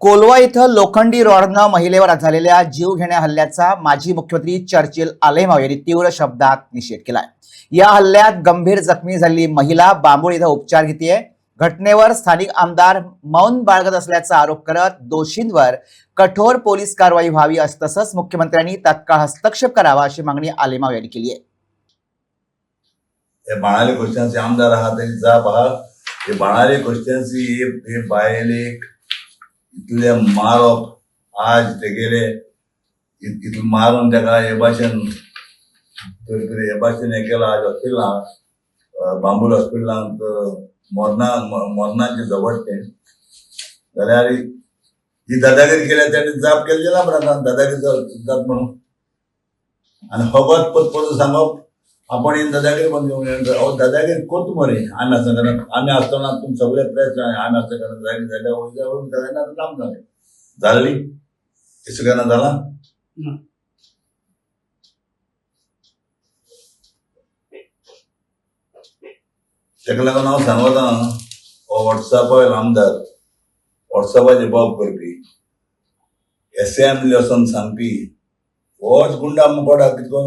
कोलवा इथं लोखंडी रॉडनं महिलेवर झालेल्या जीवघेण्या हल्ल्याचा माजी मुख्यमंत्री चर्चिल आलेमाव यांनी तीव्र शब्दात निषेध केलाय। या हल्ल्यात गंभीर जखमी झालेली महिला बांबोळ इथं उपचार घेतेय। घटनेवर स्थानिक आमदार मौन बाळगत असल्याचा आरोप करत दोषींवर कठोर पोलीस कारवाई व्हावी तसंच मुख्यमंत्र्यांनी तात्काळ हस्तक्षेप करावा अशी मागणी आलेमाव यांनी केली आहे। हे बाणाले क्वेश्चन्स आमदार आहात जा पहा हे बाणाले क्वेश्चन्स हे बायले इतले मारप आज ते गेले इतले मारून तेका हे भाशेन तरी हे भाशेन हे केला आज हॉस्पिटलांत बांबूल हॉस्पिटलांत मरणाचे झगडटे जाल्यार ही दादागिरी केल्या त्यांनी जाप केली ना पण दादागिरी जात म्हणून आणि फकत पद सांगप आपण ही दादागिरी बंद घेऊन दादागिरी करतो मरे आम्ही असं करत आम्ही असताना तुम्ही सगळे प्रयत्न आहे आम्ही असं करत दादागिरी झाल्या लांब झाले झाली हे सगळ्यांना झाला तेका लागून हांव सांगता हो व्हॉट्सॅपार आमदार व्हॉट्सॅपाचेर जबाब करपी असेंब्ली वचून सांगपी होच गुंडा मुकोडा कितको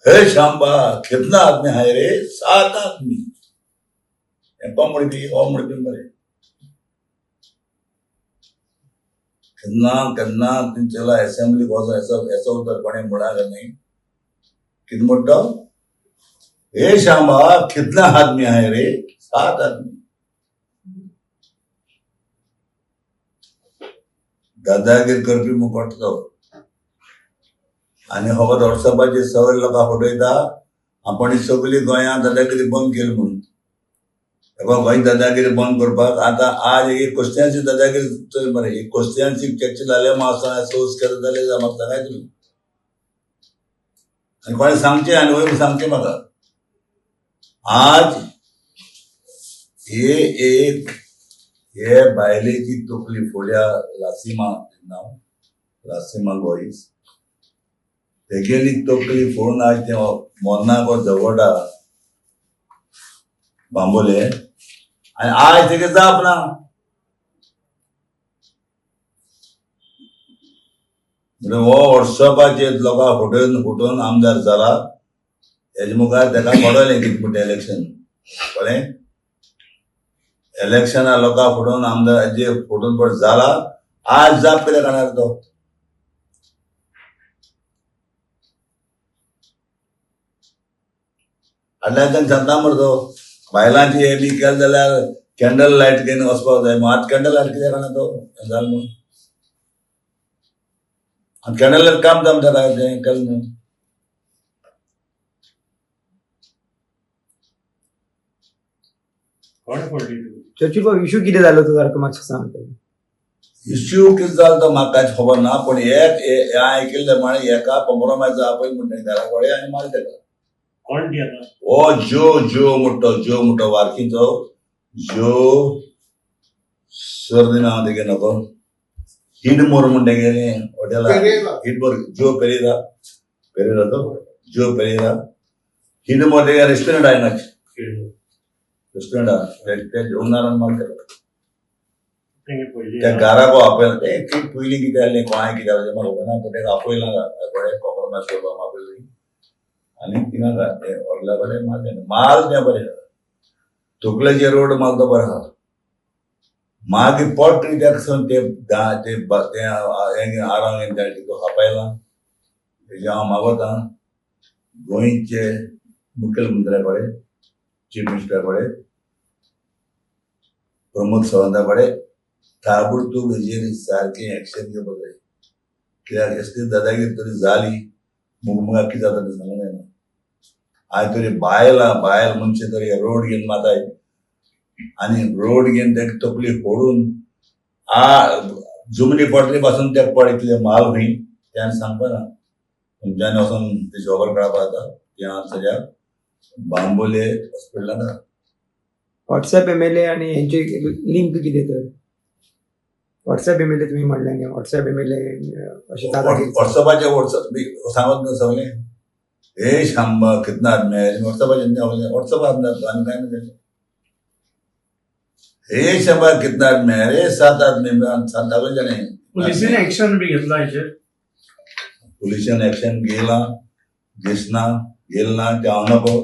हे शांबा कितना आदमी है रे 7 आदमी मुड़पी ओ मुड़पी मरे कन्ना चला असेंब्ली ऐसा उतर कोणे मुड़ा नहीं कित मुट्टो हे शांबा कितना आदमी है रे 7 आदमी दादागिरी करपी मुकोटतो आणि फकत व्हॉट्सॅपाचेर सगळे लोकांक फटयता आपण सगळी गोंयांत दादागिरी बंद केली म्हणून गोंय दादागिरी बंद करपाक आता आज एक क्वेश्चनची दादागिरी मरे एक क्वेश्चनची चर्चा जाले मासा सोस करत जाले म्हाका सांगाय तुम्ही आनी कोणे सांगचे आनी वयर सांगचे म्हाका आज हे बायलेची तकली फोड्या लासिमा नांव लासिमा गोईस तेगेली तकली फोडून आज ते मोन्नाक जवडा बांबोले आणि आज तेगे जाप ना म्हणजे हो व्हॉट्सअपाचेर लोकांक फुटून आमदार जाला हेजे मुखार तेका पडले कितमुटे इलेक्शन कळ्ळें इलेक्शना लोकांक फुटून आमदार जे फुटून पड जाला आज जाप कित्याक करणार तो हाडल्याच्यान सांगता मरे तो बायलांची हे बी केलें जाल्यार कॅन्डल लायट घेवन वचपाक जाय आज कॅन्डल लायट कित्याक जाणा तो जाल म्हणून आनी कॅन्डल लायट काम जाम तेका तें केलें न्हू चर्चिल बाबा इश्यू कितें जालो तो सारको मातशें सांग इश्यू कितें जालो तो म्हाका कांयच खबर ना पूण एक आयकिल्लें म्हळ्यार एका कॉम्प्रोमायज आपय म्हणटा घरा कडेन आनी मार तेका ओ जो मुट्टो वारकीचो जो सर्दी नांव तेगे नको हिडमोर म्हण तेगे हॉटेला हिडमोर जो पेरेरा तो जो पेरेरा हिडमोर तेगे रेस्टॉरंट आहे ना रेस्टॉरंट ते ओनरान मारता त्या घराको आपयला ते पयलीं कितें जालें कोणाय कितें जालें म्हाका खबर ना पूण तेका आपयला कडेन कॉम्प्रोमायज करपाक आपयली आणि तिना व्हरल्या कडेन माल तें बरें तकलेचे रोड माल तो बरो आहा मागीर पट त्याक ते आराम आपयला तेजे हांव मागता गोंयचे मुख्यमंत्र्या कडेन चीफ मिनिस्टरा कडेन प्रमोद सावंता कडेन ताबडतोब हेजेर सारकें एक्शन घेवपाक जाय कित्याक असली दादागिरी तरी जाली म्हाका कितें जाता तें सांगूंक जायना आज तरी बायल मनशां तरी रोड घेवन माताय आनी रोड घेवन तेका तकली फोडून जमनी पडटली पासून तेका पडटले माल खंय तें आनी सांगपा ना तुमच्यांनी वचून तेची खबर काडपाक जाता तें हांव सद्या बांबोले हॉस्पिटलांत आसा व्हॉट्सॲप एमएलए आनी हेंचे लिंक कितें तर व्हॉट्सॲप एमएलए तुमी म्हणलें न्ही व्हॉट्सॲप एमएलए अशें व्हॉट्सॲपाचेर सांगत ना सगळें हे शांबा कितना आदमी है व्हॉट्सॲपाचेर व्हॉट्सॲप आनी काय ना हे 100 कितना आदमी आहे रे 7 आदमी 7 जण आहे पोलिसांनी ऍक्शन बी घेतला हेचेर पुलिसान एक्शन घेसना घेल ना ते हांव नको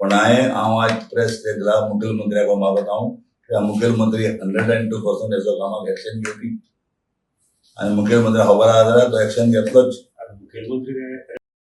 पण हांव आज प्रेस दिला मुखेलमंत्र्याक मागत हांव त्या मुखेलमंत्री 102% हेचो कामाक एक्शन घेवपी आणि मुखेलमंत्री खबर आहा जाल्यार तो एक्शन घेतलोच मुखेलमंत्री